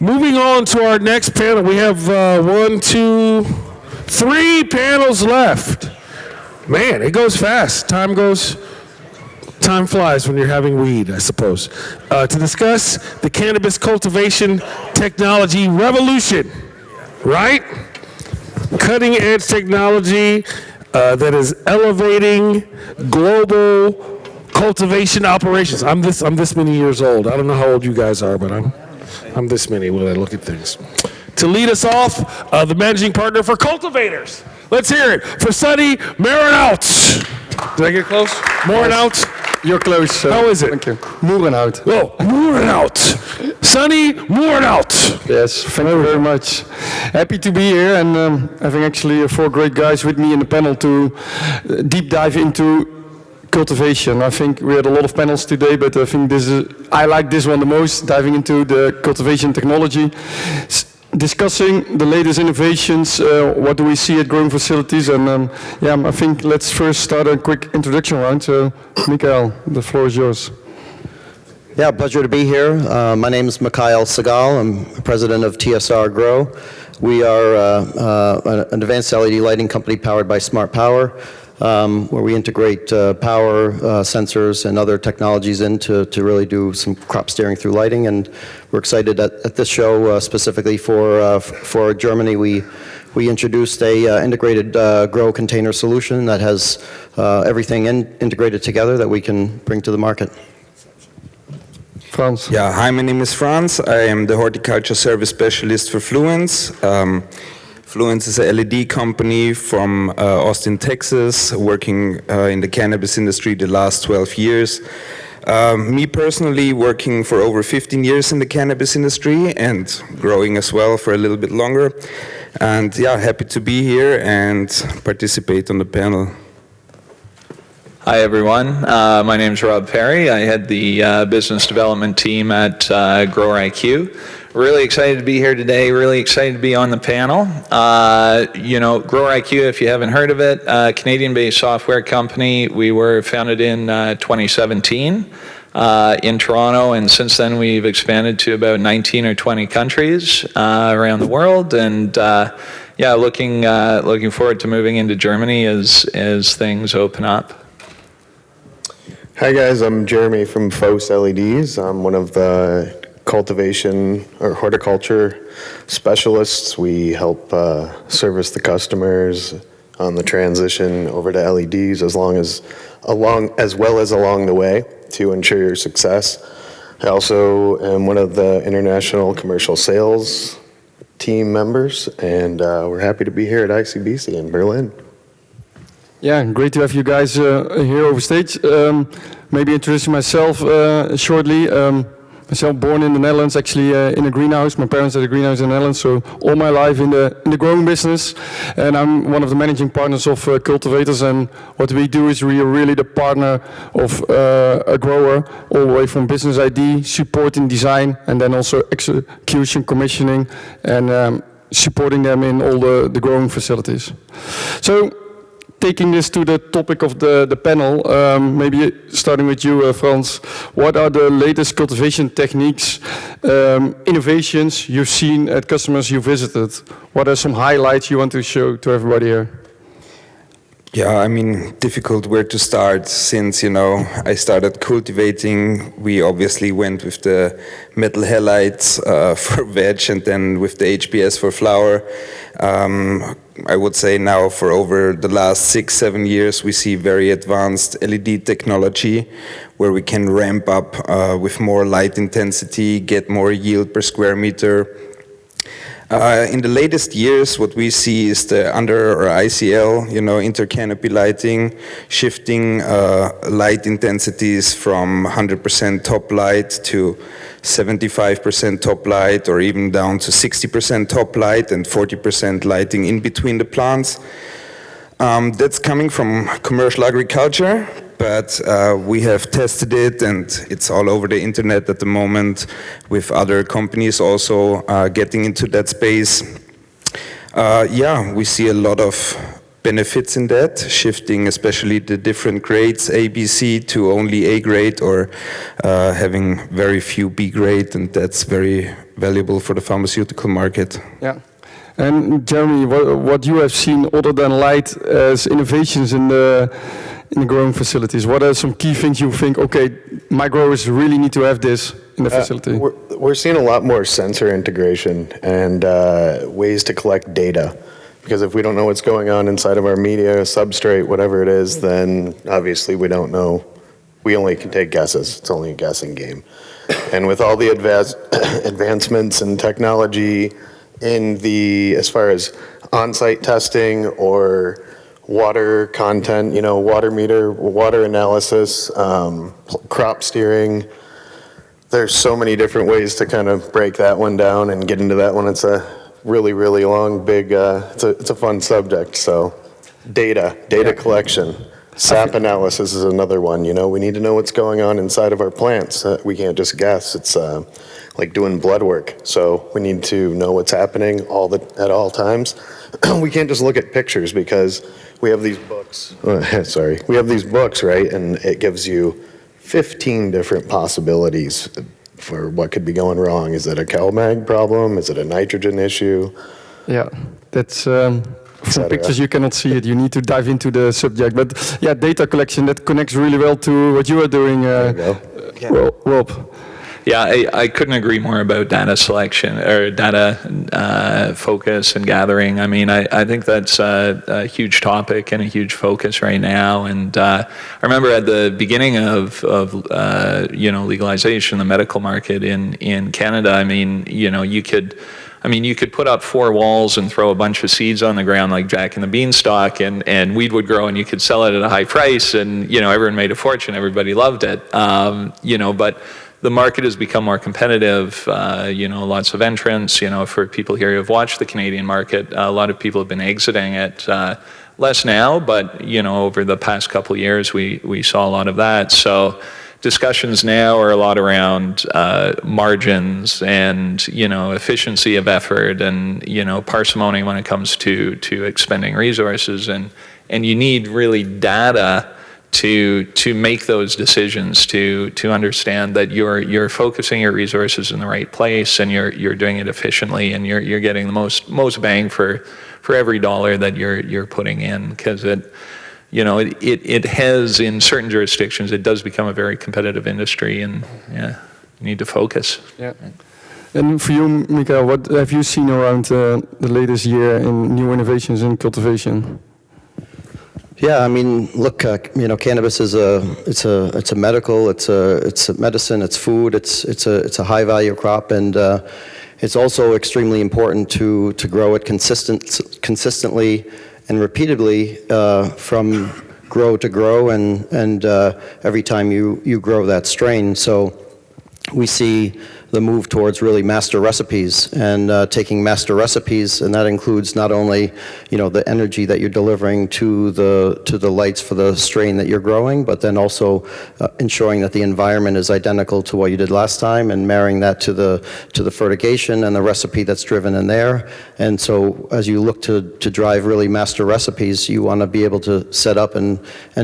Moving on to our next panel, we have 3 panels left. Man, it goes fast. Time flies when you're having weed, I suppose. To discuss the cannabis cultivation technology revolution, right? Cutting edge technology that is elevating global cultivation operations. I'm this many years old. I don't know how old you guys are, but I'm this many when I look at things. To lead us off, the managing partner for Cultivators. Let's hear it for Sunny Moerenhout. Did I get close? Moerenhout? You're close. How is it? Thank you. Moerenhout. Oh, Moerenhout. Sunny Moerenhout. Yes, thank you very much. Happy to be here and having actually 4 great guys with me in the panel to deep dive into cultivation. I think we had a lot of panels today, but I think I like this one the most, diving into the cultivation technology, discussing the latest innovations, what do we see at growing facilities, and I think let's first start a quick introduction round. So, Mikhail, the floor is yours. Yeah, pleasure to be here. My name is Mikhail Segal. I'm president of TSR Grow. We are an advanced LED lighting company powered by Smart Power, where we integrate power sensors and other technologies in to really do some crop steering through lighting. And we're excited at this show specifically for Germany. We introduced a integrated grow container solution that has everything integrated together that we can bring to the market. Frans. Yeah, hi, my name is Frans. I am the horticulture service specialist for Fluence. Fluence is a LED company from Austin, Texas, working in the cannabis industry the last 12 years. Me personally, working for over 15 years in the cannabis industry and growing as well for a little bit longer. And yeah, happy to be here and participate on the panel. Hi everyone, my name is Rob Perry. I head the business development team at Grower IQ. Really excited to be here today, really excited to be on the panel. Grower IQ, if you haven't heard of it, Canadian-based software company. We were founded in 2017 in Toronto, and since then we've expanded to about 19 or 20 countries around the world, and looking forward to moving into Germany as things open up. Hi guys, I'm Jeremy from Fos LEDs. I'm one of the cultivation or horticulture specialists. We help service the customers on the transition over to LEDs as well as along the way to ensure your success. I also am one of the international commercial sales team members, and we're happy to be here at ICBC in Berlin. Yeah, great to have you guys here over stage. Maybe introducing myself shortly. Myself born in the Netherlands, actually in a greenhouse. My parents had a greenhouse in the Netherlands, so all my life in the growing business. And I'm one of the managing partners of Cultivators. And what we do is we are really the partner of a grower, all the way from business ID, supporting design, and then also execution, commissioning, and supporting them in all the growing facilities. So, taking this to the topic of the panel, maybe starting with you, Frans, what are the latest cultivation techniques, innovations you've seen at customers you visited? What are some highlights you want to show to everybody here? Yeah, I mean, difficult where to start since, I started cultivating. We obviously went with the metal halides for veg and then with the HPS for flower. I would say now for over the last 6-7 years, we see very advanced LED technology where we can ramp up with more light intensity, get more yield per square meter. In the latest years, what we see is the under or ICL, intercanopy lighting, shifting light intensities from 100% top light to 75% top light, or even down to 60% top light and 40% lighting in between the plants. That's coming from commercial agriculture, but we have tested it and it's all over the internet at the moment with other companies also getting into that space. We see a lot of benefits in that, shifting especially the different grades, A, B, C, to only A grade or having very few B grade, and that's very, valuable for the pharmaceutical market. Yeah. And Jeremy, what you have seen other than light as innovations in the growing facilities? What are some key things you think, okay, my growers really need to have this in the facility? We're seeing a lot more sensor integration and ways to collect data. Because if we don't know what's going on inside of our media, substrate, whatever it is, then obviously we don't know. We only can take guesses. It's only a guessing game. And with all the advancements in technology in as far as on-site testing or water content, water meter, water analysis, crop steering, there's so many different ways to kind of break that one down and get into that one. It's a really, really long, big, it's a fun subject. So data collection. SAP analysis is another one. We need to know what's going on inside of our plants. We can't just guess. It's like doing blood work. So we need to know what's happening at all times. We can't just look at pictures because we have these books. We have these books, right? And it gives you 15 different possibilities for what could be going wrong. Is it a CalMag problem? Is it a nitrogen issue? Yeah, that's from pictures you cannot see it. You need to dive into the subject. But yeah, data collection, that connects really well to what you are doing, Rob. Yeah, I couldn't agree more about data selection or data focus and gathering. I mean, I think that's a huge topic and a huge focus right now. And I remember at the beginning of legalization, the medical market in Canada. I mean, you could put up 4 walls and throw a bunch of seeds on the ground like Jack and the Beanstalk, and weed would grow, and you could sell it at a high price, and everyone made a fortune. Everybody loved it. But the market has become more competitive, lots of entrants, for people here who have watched the Canadian market, a lot of people have been exiting it, less now, but, over the past couple of years, we saw a lot of that. So discussions now are a lot around margins and, efficiency of effort and, parsimony when it comes to expending resources. And you need really data to make those decisions, to understand that you're focusing your resources in the right place and you're doing it efficiently and you're getting the most bang for every dollar that you're putting in, because it has, in certain jurisdictions, it does become a very competitive industry, and you need to focus. Yeah. And for you, Mikael, what have you seen around the latest year in new innovations in cultivation? Yeah, I mean, look, cannabis is it's a medical, it's a medicine, it's food, it's a high value crop, and it's also extremely important to grow it consistently and repeatedly from grow to grow, and every time you grow that strain. So we see the move towards really master recipes and taking master recipes, and that includes not only the energy that you're delivering to the lights for the strain that you're growing, but then also ensuring that the environment is identical to what you did last time, and marrying that to the fertigation and the recipe that's driven in there. And so as you look to drive really master recipes, you want to be able to set up and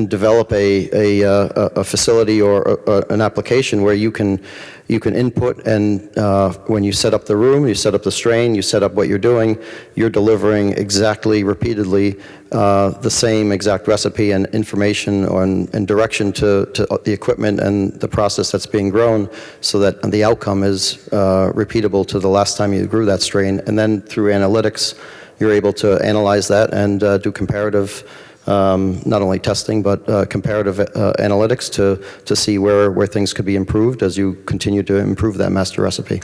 develop a facility or an application where you can input, and when you set up the room, you set up the strain, you set up what you're doing, you're delivering exactly, repeatedly, the same exact recipe and information and direction to the equipment and the process that's being grown, so that the outcome is repeatable to the last time you grew that strain. And then through analytics, you're able to analyze that and do comparative not only testing, but comparative analytics to see where things could be improved as you continue to improve that master recipe.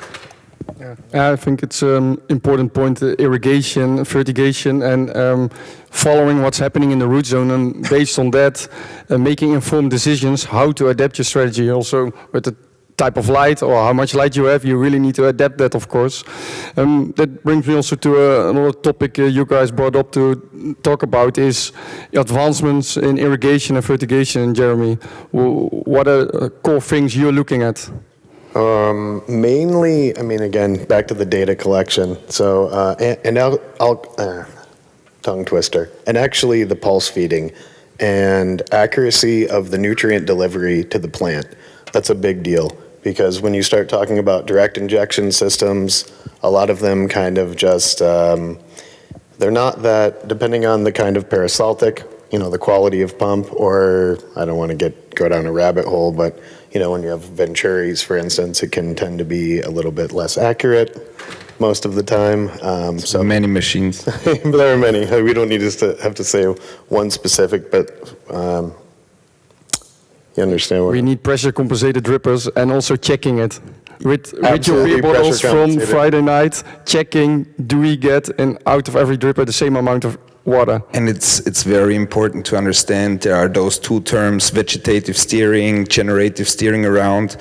Yeah. I think it's an important point, irrigation, fertigation, and following what's happening in the root zone, and based on that, making informed decisions how to adapt your strategy. Also with the type of light or how much light you have, you really need to adapt that, of course. That brings me also to another topic you guys brought up to talk about, is advancements in irrigation and fertigation. Jeremy, what are core things you're looking at? Mainly, I mean, again, back to the data collection. So, and I'll tongue twister, and actually the pulse feeding and accuracy of the nutrient delivery to the plant. That's a big deal. because when you start talking about direct injection systems, a lot of them kind of just, they're not that, depending on the kind of peristaltic, the quality of pump, or I don't want to go down a rabbit hole, but when you have Venturis, for instance, it can tend to be a little bit less accurate most of the time. So Many machines. there are many. We don't need to have to say one specific, but you understand what We need pressure compensated drippers and also checking it. With your Absolutely, beer bottles pressure from compensated. Friday night, checking, do we get out of every dripper the same amount of water? And it's very important to understand there are those two terms, vegetative steering, generative steering around.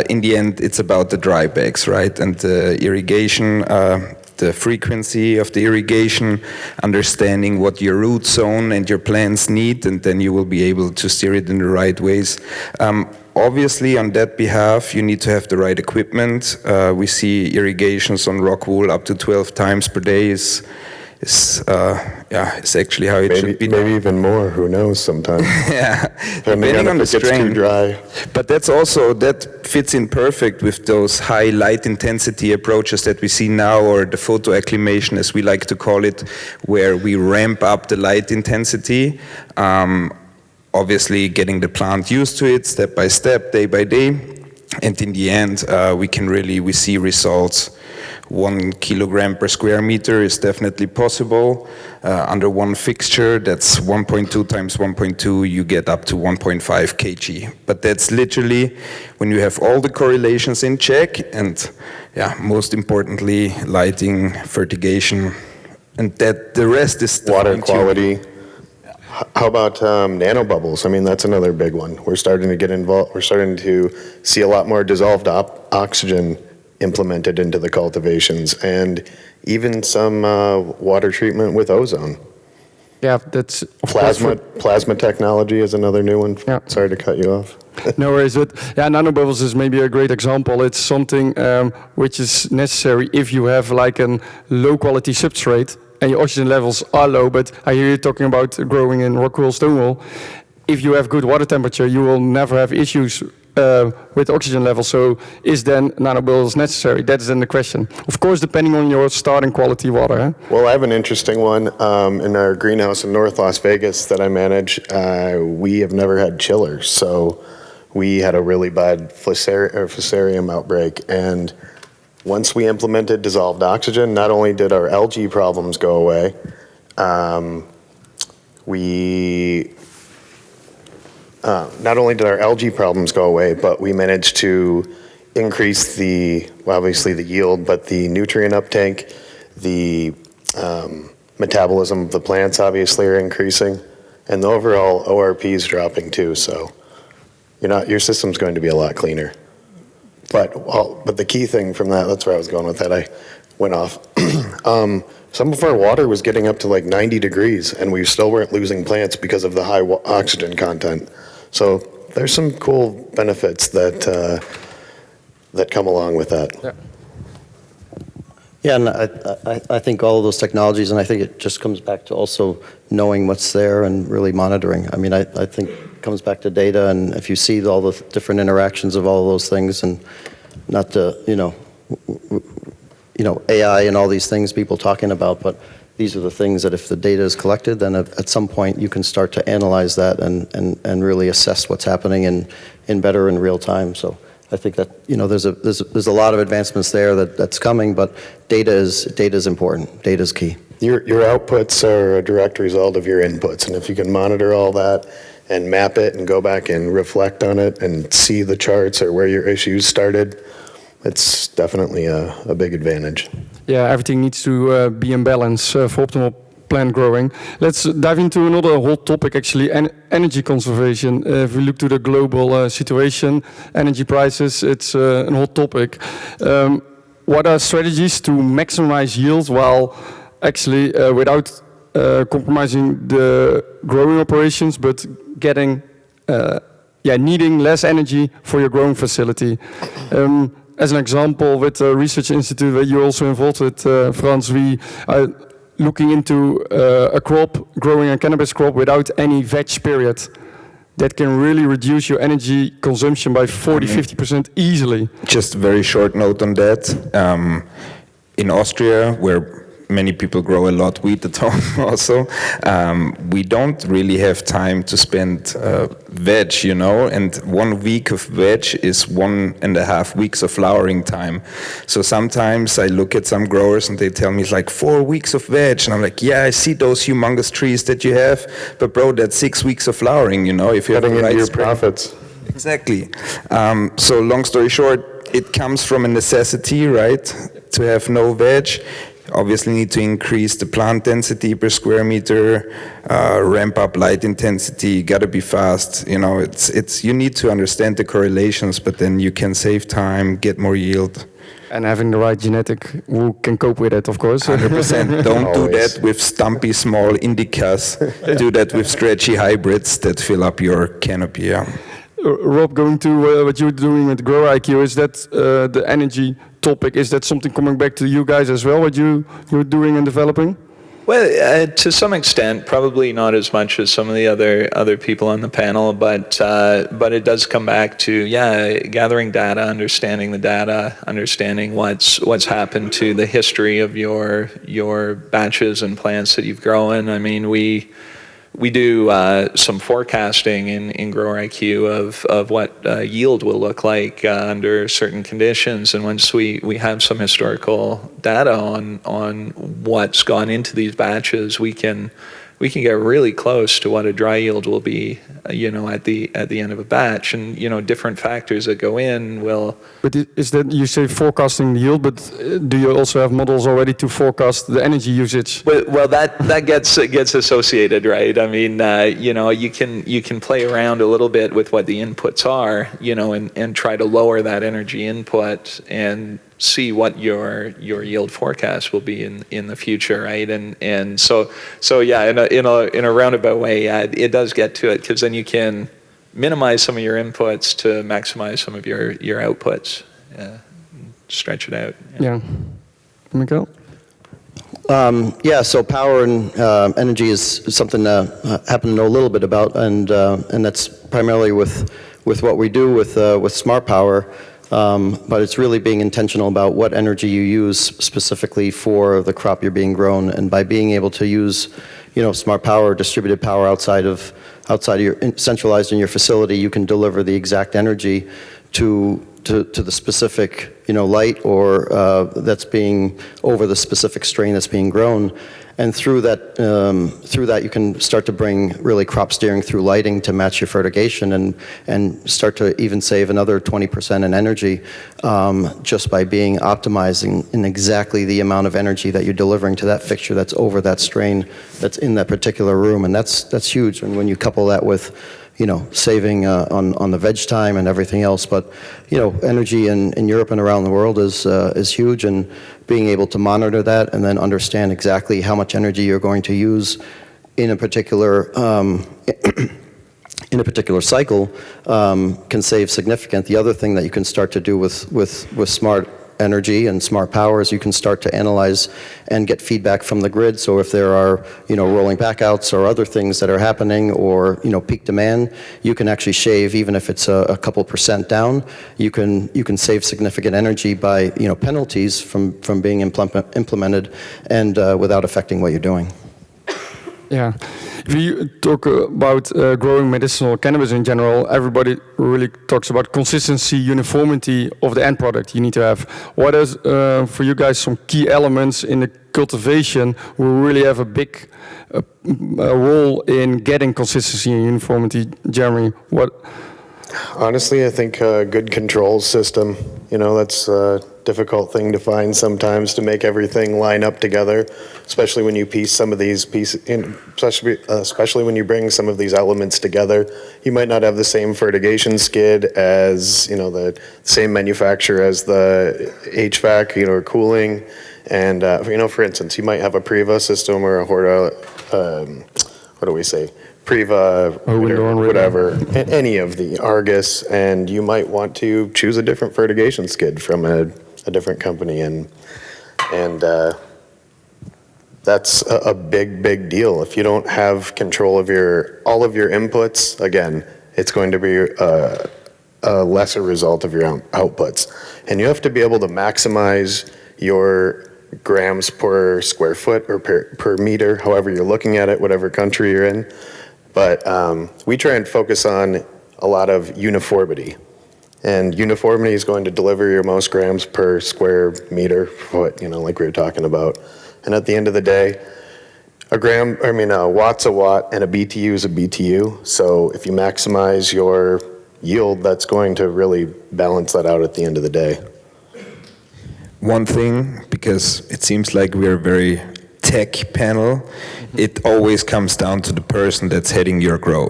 In the end, it's about the dry bags, right? And the irrigation, the frequency of the irrigation, understanding what your root zone and your plants need, and then you will be able to steer it in the right ways. Obviously, on that behalf, you need to have the right equipment. We see irrigations on rock wool up to 12 times per day is actually how it should be done. maybe even more. Who knows? Sometimes. Yeah, Depending on the if it gets too strain. dry. But that fits in perfect with those high light intensity approaches that we see now, or the photo acclimation, as we like to call it, where we ramp up the light intensity. Obviously, getting the plant used to it step by step, day by day, and in the end, we see results. 1 kilogram per square meter is definitely possible. Under one fixture, that's 1.2 times 1.2, you get up to 1.5 kg. But that's literally when you have all the correlations in check, and most importantly, lighting, fertigation, and that the rest is the Water fine-tuning. quality. How about nanobubbles? I mean, that's another big one. We're starting to get involved. We're starting to see a lot more dissolved oxygen implemented into the cultivations, and even some water treatment with ozone. Yeah, that's of course Plasma technology is another new one. Yeah. Sorry to cut you off. No worries, but nanobubbles is maybe a great example. It's something which is necessary if you have like a low quality substrate and your oxygen levels are low, but I hear you talking about growing in rock wool, stone wool. If you have good water temperature, you will never have issues with oxygen levels. So is then nanobubbles necessary? That is then the question. Of course, depending on your starting quality water. Huh? Well, I have an interesting one. In our greenhouse in North Las Vegas that I manage, we have never had chillers. So we had a really bad fusarium outbreak. And once we implemented dissolved oxygen, not only did our algae problems go away, not only did our algae problems go away, but we managed to increase obviously the yield, but the nutrient uptake, the metabolism of the plants obviously are increasing, and the overall ORP is dropping too. So your system's going to be a lot cleaner. But the key thing from that's where I was going with that. I went off. Some of our water was getting up to like 90 degrees, and we still weren't losing plants because of the high oxygen content. So there's some cool benefits that come along with that. Yeah. Yeah, and I think all of those technologies, and I think it just comes back to also knowing what's there and really monitoring. I mean, I think it comes back to data, and if you see all the different interactions of all of those things, and not the, AI and all these things people talking about, but these are the things that if the data is collected, then at some point you can start to analyze that and really assess what's happening in better in real time. So I think that there's a lot of advancements there that's coming, but data is important. Data is key. Your outputs are a direct result of your inputs, and if you can monitor all that and map it and go back and reflect on it and see the charts or where your issues started, it's definitely a big advantage. Yeah, everything needs to be in balance for optimal plant growing. Let's dive into another hot topic, actually, energy conservation. If we look to the global situation, energy prices, it's a hot topic. What are strategies to maximize yield while actually without compromising the growing operations, but getting needing less energy for your growing facility? As an example, with the research institute that you're also involved with, Frans, we are looking into a crop, growing a cannabis crop without any veg period. that can really reduce your energy consumption by 40-50% easily. Just a very short note on that. In Austria, where many people grow a lot wheat at home also, we don't really have time to spend veg, you know, and 1 week of veg is 1.5 weeks of flowering time. So sometimes I look at some growers and they tell me it's like 4 weeks of veg, and I'm like, yeah, I see those humongous trees that you have, but bro, that's 6 weeks of flowering, you know, if you have Cutting the right into your spring. profits. Exactly. So long story short, it comes from a necessity, right, to have no veg. Obviously need to increase the plant density per square meter, ramp up light intensity, gotta be fast. You know, it's you need to understand the correlations, but then you can save time, get more yield. And having the right genetic who can cope with it, of course. 100%. Don't do Always. that with stumpy small indicas. Do that with stretchy hybrids that fill up your canopy. Yeah. Rob, going to what you're doing with Grow IQ, is that the energy topic, is that something coming back to you guys as well, what you're doing and developing? Well, to some extent, probably not as much as some of the other people on the panel, but it does come back to gathering data, understanding the data, understanding what's happened to the history of your batches and plants that you've grown. I mean, we do some forecasting in Grower IQ of what yield will look like under certain conditions, and once we have some historical data on what's gone into these batches, we can get really close to what a dry yield will be, at the end of a batch, and different factors that go in will. But is that, you say forecasting the yield, but do you also have models already to forecast the energy usage? Well, that gets associated, right? I mean, you can play around a little bit with what the inputs are, and try to lower that energy input and see what your yield forecast will be in the future, right? And so yeah, in a roundabout way, it does get to it, because then you can minimize some of your inputs to maximize some of your outputs, stretch it out. Yeah. Mikael? So power and energy is something I happen to know a little bit about, and that's primarily with what we do with Smart Power. But it's really being intentional about what energy you use specifically for the crop you're being grown, and by being able to use, Smart Power, distributed power outside of your centralized in your facility, you can deliver the exact energy to the specific light or that's being over the specific strain that's being grown. And through that you can start to bring really crop steering through lighting to match your fertigation, and start to even save another 20% in energy just by being optimizing in exactly the amount of energy that you're delivering to that fixture that's over that strain that's in that particular room. And that's huge. And when you couple that with saving on the veg time and everything else. But, energy in Europe and around the world is huge, and being able to monitor that and then understand exactly how much energy you're going to use in a particular cycle can save significant. The other thing that you can start to do with smart energy and Smart Power is you can start to analyze and get feedback from the grid. So if there are rolling backouts or other things that are happening, or peak demand, you can actually shave, even if it's a couple percent down. You can save significant energy by penalties from being implemented, and without affecting what you're doing. Yeah. If you talk about growing medicinal cannabis in general, everybody really talks about consistency, uniformity of the end product you need to have. What is, for you guys, some key elements in the cultivation will really have a big role in getting consistency and uniformity? Jeremy, what? Honestly, I think a good control system, that's a difficult thing to find sometimes, to make everything line up together, especially when you piece some of these pieces in, especially when you bring some of these elements together. You might not have the same fertigation skid as, the same manufacturer as the HVAC, or cooling. And, for instance, you might have a Priva system or a Horta, what do we say? Priva, whatever, any of the Argus, and you might want to choose a different fertigation skid from a different company, and that's a big deal. If you don't have control of all of your inputs, again, it's going to be a lesser result of your outputs. And you have to be able to maximize your grams per square foot or per meter, however you're looking at it, whatever country you're in. But we try and focus on a lot of uniformity. And uniformity is going to deliver your most grams per square meter foot, like we were talking about. And at the end of the day, a watt's a watt and a BTU is a BTU. So if you maximize your yield, that's going to really balance that out at the end of the day. One thing, because it seems like we're a very tech panel, it always comes down to the person that's heading your grow.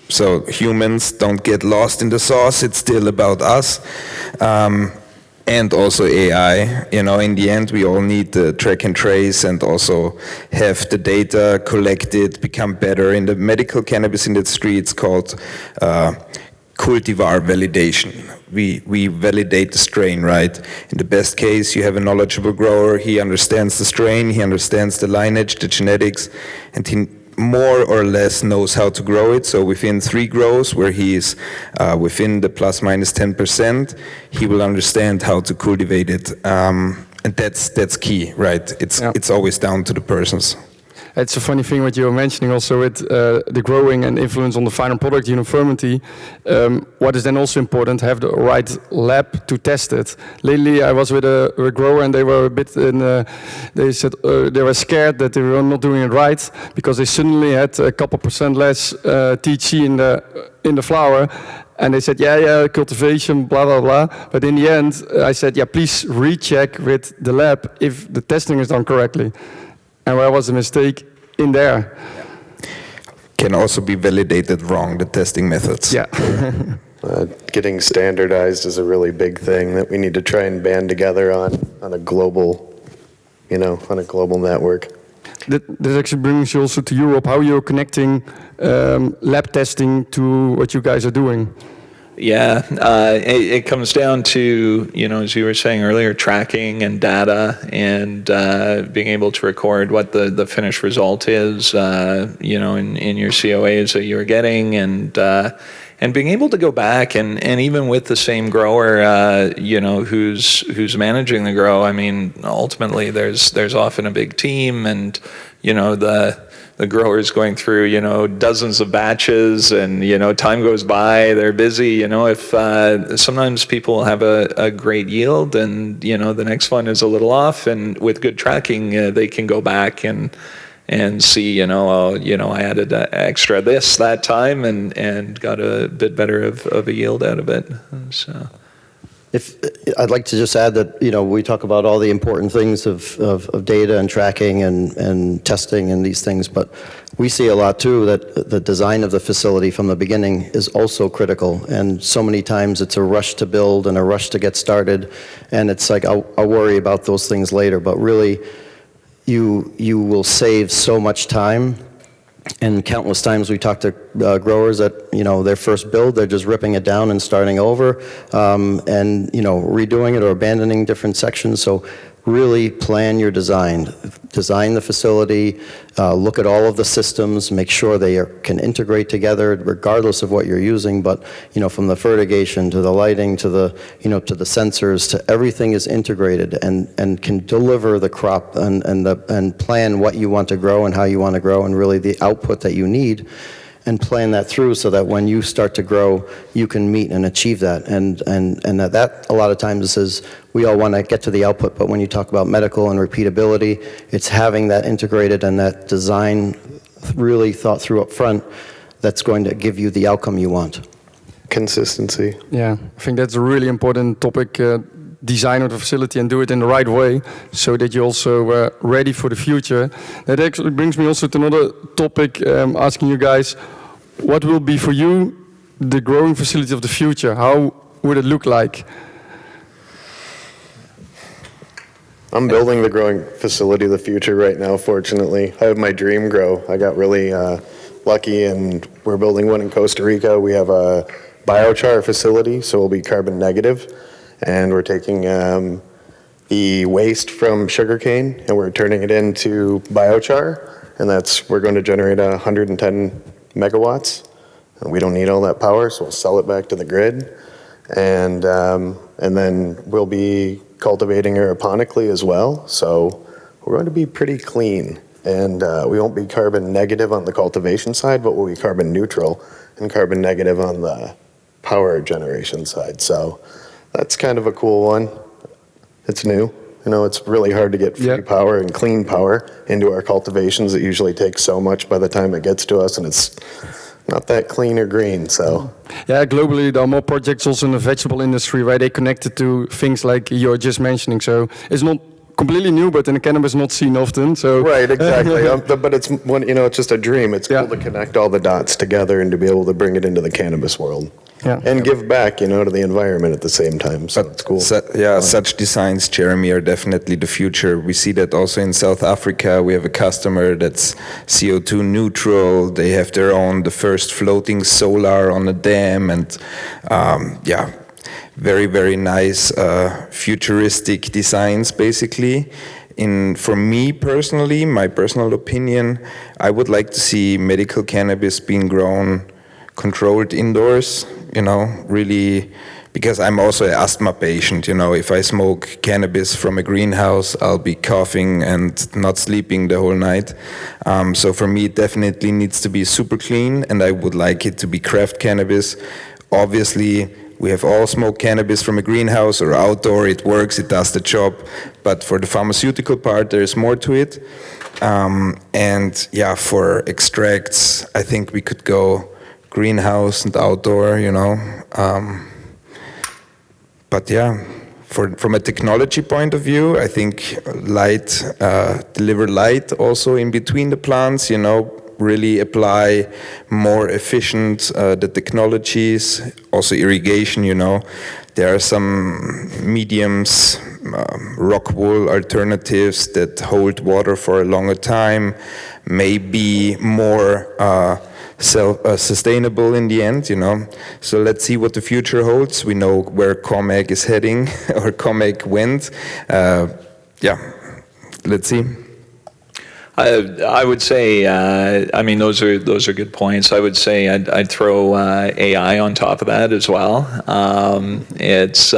So humans don't get lost in the sauce, it's still about us. And also AI, in the end we all need the track and trace and also have the data collected, become better. In the medical cannabis industry it's called cultivar validation. We validate the strain, right? In the best case, you have a knowledgeable grower, he understands the strain, he understands the lineage, the genetics, and he more or less knows how to grow it. So within 3 grows, where he is within the plus minus 10%, he will understand how to cultivate it. And that's key, right? It's always down to the persons. It's a funny thing what you were mentioning also with the growing and influence on the final product uniformity. What is then also important, have the right lab to test it. Lately I was with a grower and they were a bit they said they were scared that they were not doing it right because they suddenly had a couple % less THC in the flower. And they said, yeah, cultivation, blah, blah, blah. But in the end, I said, yeah, please recheck with the lab if the testing is done correctly. And where was the mistake? In there. Can also be validated wrong, the testing methods. Yeah. Getting standardized is a really big thing that we need to try and band together on a global, on a global network. That actually brings you also to Europe, how you're connecting lab testing to what you guys are doing. Yeah, it comes down to, as you were saying earlier, tracking and data and being able to record what the finished result is, in your COAs that you're getting and being able to go back and even with the same grower, who's managing the grow, I mean, ultimately there's often a big team and, the growers going through, dozens of batches and, time goes by, they're busy, if sometimes people have a great yield and, the next one is a little off and with good tracking, they can go back and see, I added extra that time and got a bit better of a yield out of it. So. I'd like to just add that, we talk about all the important things of data and tracking and testing and these things, but we see a lot too that the design of the facility from the beginning is also critical. And so many times it's a rush to build and a rush to get started. And it's like, I'll worry about those things later, but really you will save so much time. And countless times we talk to growers that, their first build, they're just ripping it down and starting over and, redoing it or abandoning different sections. So really plan your design. Design the facility, look at all of the systems, make sure they can integrate together regardless of what you're using. But, from the fertigation to the lighting to the, to the sensors to everything is integrated and can deliver the crop and plan what you want to grow and how you want to grow and really the output that you need. And plan that through so that when you start to grow, you can meet and achieve that. And that a lot of times is, we all want to get to the output, but when you talk about medical and repeatability, it's having that integrated and that design really thought through up front that's going to give you the outcome you want. Consistency. Yeah, I think that's a really important topic. Design of the facility and do it in the right way so that you're also ready for the future. That actually brings me also to another topic, asking you guys, what will be for you the growing facility of the future? How would it look like? I'm building the growing facility of the future right now, fortunately. I have my dream grow. I got really lucky and we're building one in Costa Rica. We have a biochar facility, so we'll be carbon negative. And we're taking the waste from sugarcane and we're turning it into biochar. And we're going to generate 110 megawatts We don't need all that power, so we'll sell it back to the grid. And then we'll be cultivating aeroponically as well. So we're going to be pretty clean. And we won't be carbon negative on the cultivation side, but we'll be carbon neutral and carbon negative on the power generation side. So that's kind of a cool one. It's new. You know, it's really hard to get free power and clean power into our cultivations. It usually takes so much by the time it gets to us, and it's not that clean or green, so. Yeah, globally there are more projects also in the vegetable industry where they connected to things like you're just mentioning. So it's not completely new, but in the cannabis not seen often. So Right, exactly. But it's one, you know, it's just a dream. It's cool to connect all the dots together and to be able to bring it into the cannabis world. Yeah. And give back, you know, to the environment at the same time. So it's cool. Such designs, Jeremy, are definitely the future. We see that also in South Africa. We have a customer that's CO2 neutral. They have the first floating solar on a dam, and very, very nice futuristic designs, basically. For me personally, my personal opinion, I would like to see medical cannabis being grown controlled indoors, you know, really, because I'm also an asthma patient, you know. If I smoke cannabis from a greenhouse, I'll be coughing and not sleeping the whole night. So for me, it definitely needs to be super clean, and I would like it to be craft cannabis. Obviously, we have all smoked cannabis from a greenhouse or outdoor. It works, it does the job. But for the pharmaceutical part, there's more to it. And yeah, for extracts, I think we could go greenhouse and outdoor, you know. But yeah, from a technology point of view, I think deliver light also in between the plants, you know, really apply more efficient the technologies, also irrigation, you know. There are some mediums, rock wool alternatives that hold water for a longer time, maybe more sustainable in the end, you know. So let's see what the future holds. We know where COMEG is heading, or COMEG went. Let's see. I would say, I mean, those are good points. I would say I'd throw AI on top of that as well. It's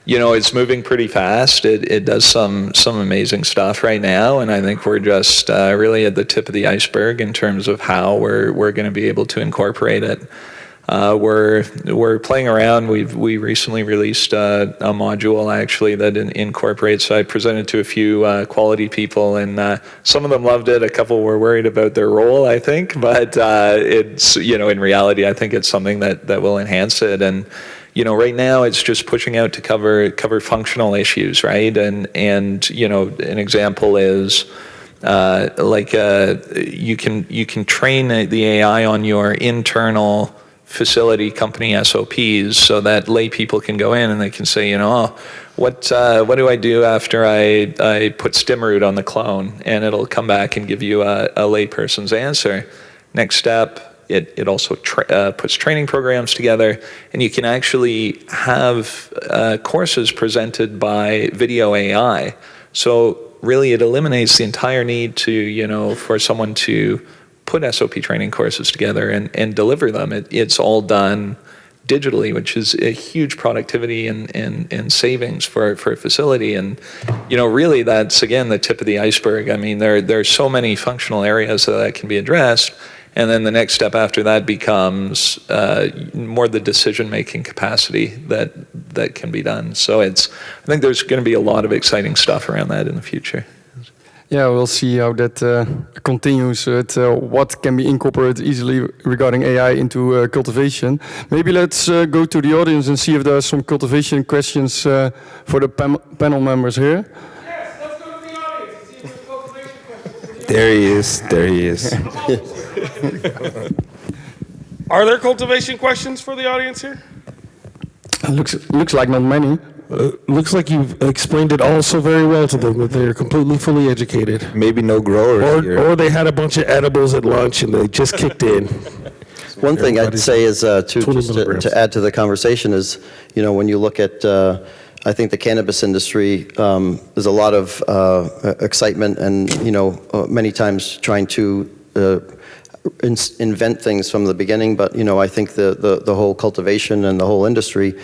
you know, it's moving pretty fast. It does some amazing stuff right now, and I think we're just really at the tip of the iceberg in terms of how we're going to be able to incorporate it. We're playing around. We recently released a module actually that incorporates. I presented to a few quality people, and some of them loved it. A couple were worried about their role, I think, but it's, you know, in reality, I think it's something that will enhance it. And you know, right now it's just pushing out to cover functional issues, right? And you know, an example is you can train the AI on your internal facility company SOPs, so that lay people can go in and they can say, you know, what do I do after I put stem root on the clone, and it'll come back and give you a layperson's answer. Next step. It also puts training programs together, and you can actually have courses presented by video AI. So really it eliminates the entire need to, you know, for someone to put SOP training courses together and deliver them. It's all done digitally, which is a huge productivity and savings for a facility. And, you know, really that's, again, the tip of the iceberg. I mean, there are so many functional areas that can be addressed. And then the next step after that becomes more the decision-making capacity that can be done. So I think there's going to be a lot of exciting stuff around that in the future. Yeah, we'll see how that continues. What can be incorporated easily regarding AI into cultivation. Maybe let's go to the audience and see if there are some cultivation questions for the panel members here. Yes, let's go to the audience and see if there's cultivation questions. There he is. Are there cultivation questions for the audience here? Looks like not many. Looks like you've explained it all so very well to them that they're completely fully educated. Maybe no growers here. Or they had a bunch of edibles at lunch and they just kicked in. One thing I'd say is to add to the conversation is, you know, when you look at, I think the cannabis industry, there's a lot of excitement and, you know, many times trying to invent things from the beginning, but I think the whole cultivation and the whole industry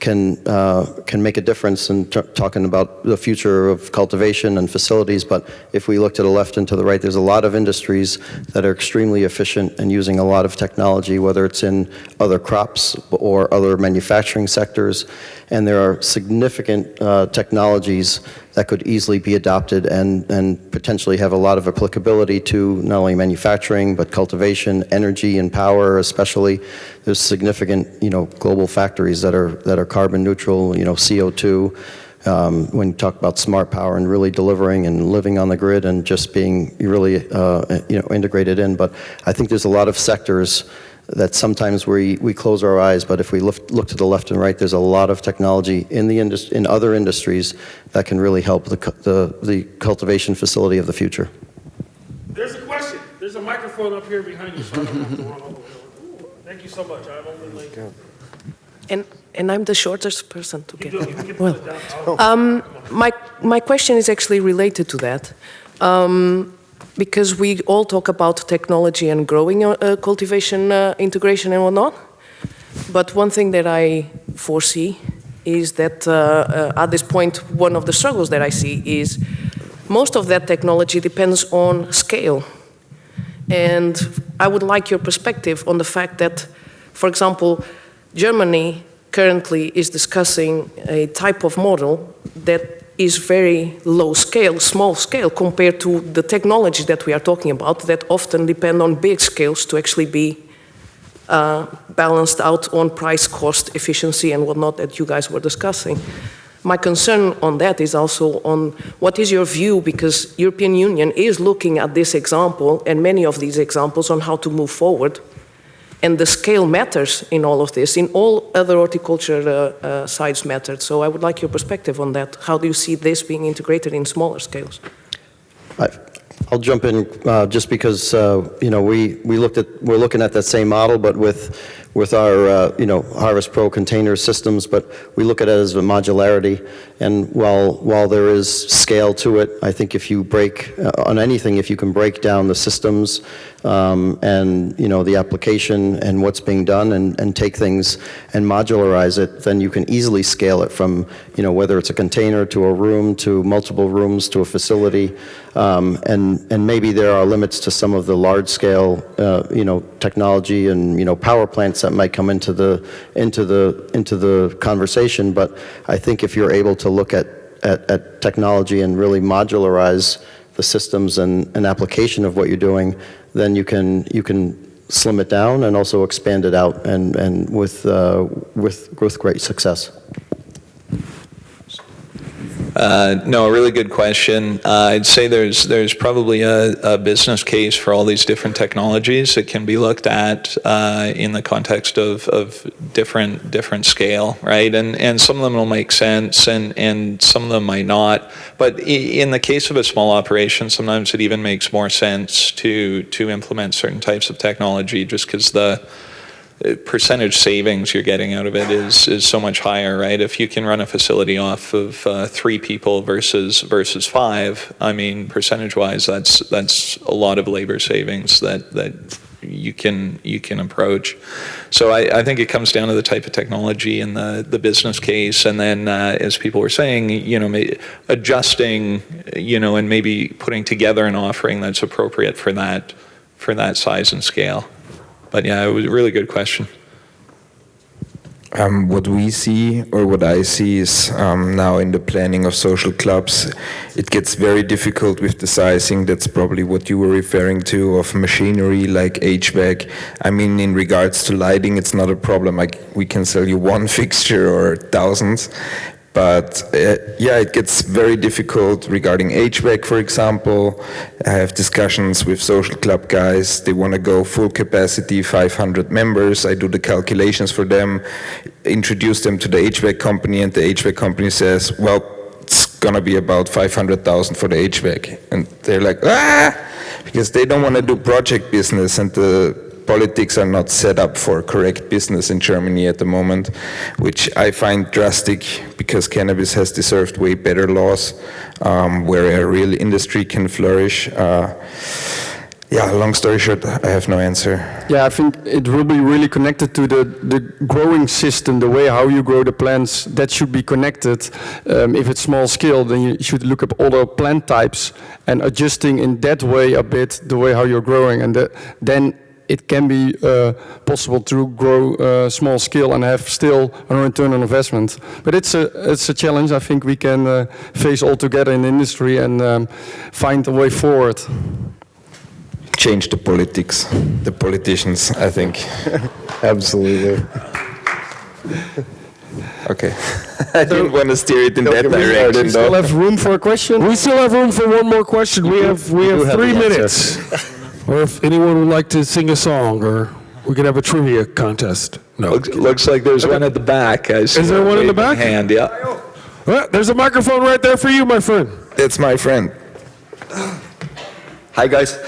can make a difference in talking about the future of cultivation and facilities. But if we look to the left and to the right, there's a lot of industries that are extremely efficient and using a lot of technology, whether it's in other crops or other manufacturing sectors. And there are significant technologies that could easily be adopted and potentially have a lot of applicability to not only manufacturing, but cultivation, energy, and power especially. There's significant, global factories that are carbon neutral, CO2. When you talk about smart power and really delivering and living on the grid and just being really, integrated in. But I think there's a lot of sectors that sometimes we close our eyes, but if we look to the left and right, there's a lot of technology in other industries that can really help the cultivation facility of the future. There's a question. There's a microphone up here behind you, so I don't have to run over. Thank you so much. I'm only late. And I'm the shortest person to get. You can put it down. My question is actually related to that. Because we all talk about technology and growing cultivation integration and whatnot. But one thing that I foresee is that at this point, one of the struggles that I see is most of that technology depends on scale. And I would like your perspective on the fact that, for example, Germany currently is discussing a type of model that is very low scale, small scale, compared to the technology that we are talking about that often depend on big scales to actually be balanced out on price, cost, efficiency, and whatnot that you guys were discussing. My concern on that is also on what is your view, because European Union is looking at this example and many of these examples on how to move forward. And the scale matters in all of this. In all other horticulture sides matter. So I would like your perspective on that. How do you see this being integrated in smaller scales? I'll jump in just because we're looking at that same model, but with our Harvest Pro container systems, but we look at it as a modularity. And while there is scale to it, I think if you break on anything, if you can break down the systems and the application and what's being done and take things and modularize it, then you can easily scale it from whether it's a container to a room to multiple rooms to a facility. And maybe there are limits to some of the large scale technology and power plants that might come into the conversation. But I think if you're able to look at technology and really modularize the systems and application of what you're doing, then you can slim it down and also expand it out and with great success. No, a really good question. I'd say there's probably a business case for all these different technologies that can be looked at in the context of different scale, right? And some of them will make sense, and some of them might not. But in the case of a small operation, sometimes it even makes more sense to implement certain types of technology, just because the percentage savings you're getting out of it is so much higher, right? If you can run a facility off of 3 people versus 5, I mean, percentage-wise, that's a lot of labor savings that you can approach. So I think it comes down to the type of technology and the business case, and then as people were saying, adjusting, and maybe putting together an offering that's appropriate for that size and scale. But yeah, it was a really good question. What we see, or what I see, is now in the planning of social clubs, it gets very difficult with the sizing. That's probably what you were referring to, of machinery like HVAC. I mean, in regards to lighting, it's not a problem. We can sell you one fixture or thousands. But it gets very difficult regarding HVAC, for example. I have discussions with social club guys. They want to go full capacity, 500 members. I do the calculations for them, introduce them to the HVAC company, and the HVAC company says, well, it's going to be about 500,000 for the HVAC. And they're like, because they don't want to do project business, and the politics are not set up for correct business in Germany at the moment, which I find drastic, because cannabis has deserved way better laws where a real industry can flourish. Yeah, long story short, I have no answer. Yeah, I think it will be really connected to the growing system, the way how you grow the plants. That should be connected. If it's small scale, then you should look at other plant types and adjusting in that way a bit the way how you're growing, and then it can be possible to grow small scale and have still a return on investment. But it's a challenge I think we can face all together in the industry and find a way forward. Change the politics, the politicians, I think. Absolutely. Okay. I didn't want to steer it in that direction. We still have room for a question? We still have room for one more question. We have 3 minutes. Or if anyone would like to sing a song, or we could have a trivia contest. No. Looks like there's one at the back. Is there one in the back? Hand, yeah. Well, there's a microphone right there for you, my friend. That's my friend. Hi guys,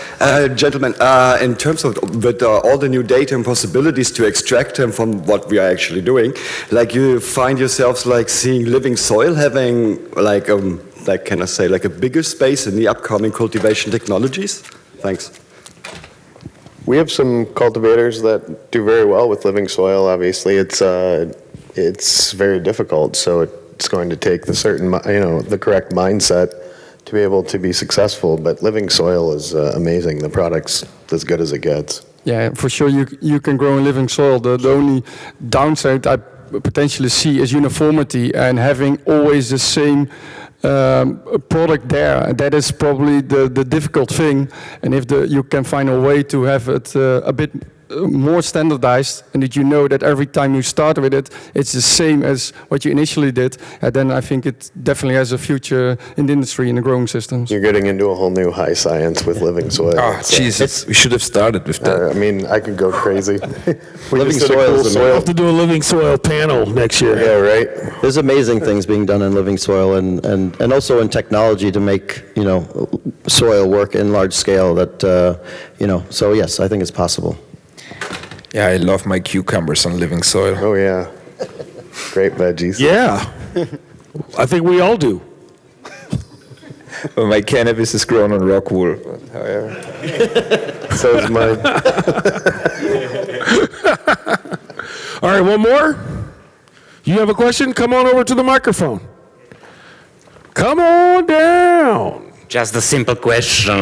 gentlemen. In terms of with all the new data and possibilities to extract them from what we are actually doing, like you find yourselves like seeing living soil having like can I say like a bigger space in the upcoming cultivation technologies? Thanks. We have some cultivators that do very well with living soil. Obviously, it's very difficult, so it's going to take the correct mindset to be able to be successful. But living soil is amazing. The product's as good as it gets. Yeah, for sure you can grow in living soil. The only downside I potentially see is uniformity and having always the same product there. That is probably the difficult thing. And if you can find a way to have it a bit more standardized, and that you know that every time you start with it, it's the same as what you initially did, then I think it definitely has a future in the industry, in the growing systems. You're getting into a whole new high science with living soil. Oh, Jesus, we should have started with that. I mean, I could go crazy. Living soil is We'll have to do a living soil panel next year. Yeah, right. There's amazing things being done in living soil and also in technology to make, soil work in large scale so yes, I think it's possible. Yeah, I love my cucumbers on living soil. Oh, yeah. Great veggies. Yeah. I think we all do. Well, my cannabis is grown on rock wool. However. So is mine. All right, one more? You have a question? Come on over to the microphone. Come on down. Just a simple question.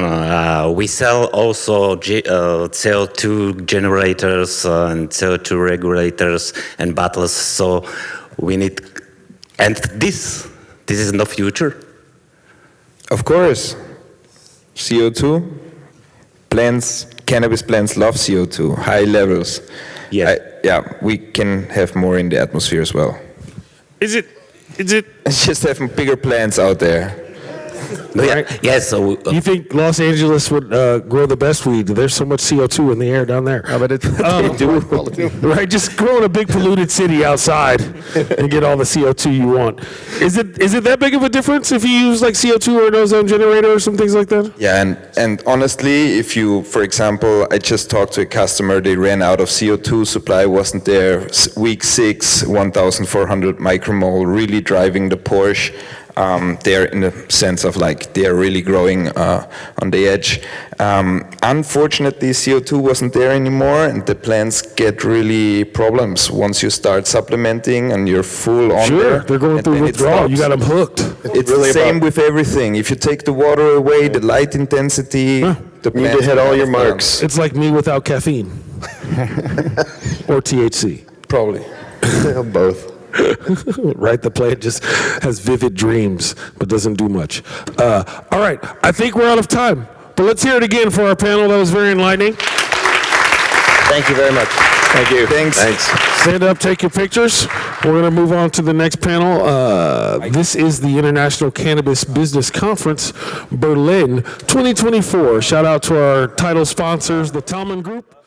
We sell also CO2 generators and CO2 regulators and bottles, so we need... And this is no future? Of course. CO2. Cannabis plants love CO2, high levels. Yes. We can have more in the atmosphere as well. Is it? Just having bigger plants out there. Right? Yes. So, You think Los Angeles would grow the best weed? There's so much CO2 in the air down there. But they do quality. Right, just grow in a big polluted city outside and get all the CO2 you want. Is it that big of a difference if you use like CO2 or an ozone generator or some things like that? Yeah, and honestly, if you, for example, I just talked to a customer, they ran out of CO2, supply wasn't there, week 6, 1,400 micromole, really driving the Porsche. They're in the sense of like they're really growing on the edge. Unfortunately, CO2 wasn't there anymore, and the plants get really problems once you start supplementing and you're full on there. Sure, they're going through withdrawal. You got them hooked. It's really the same with everything. If you take the water away, the light intensity, the You need to hit all your marks. It's like me without caffeine or THC. Probably. Both. Right, the plant just has vivid dreams but doesn't do much. All right, I think we're out of time, but let's hear it again for our panel. That was very enlightening. Thank you very much. Thank you. Thanks. Stand up, take your pictures. We're going to move on to the next panel. This is the International Cannabis Business Conference, Berlin 2024. Shout out to our title sponsors, the Talman Group.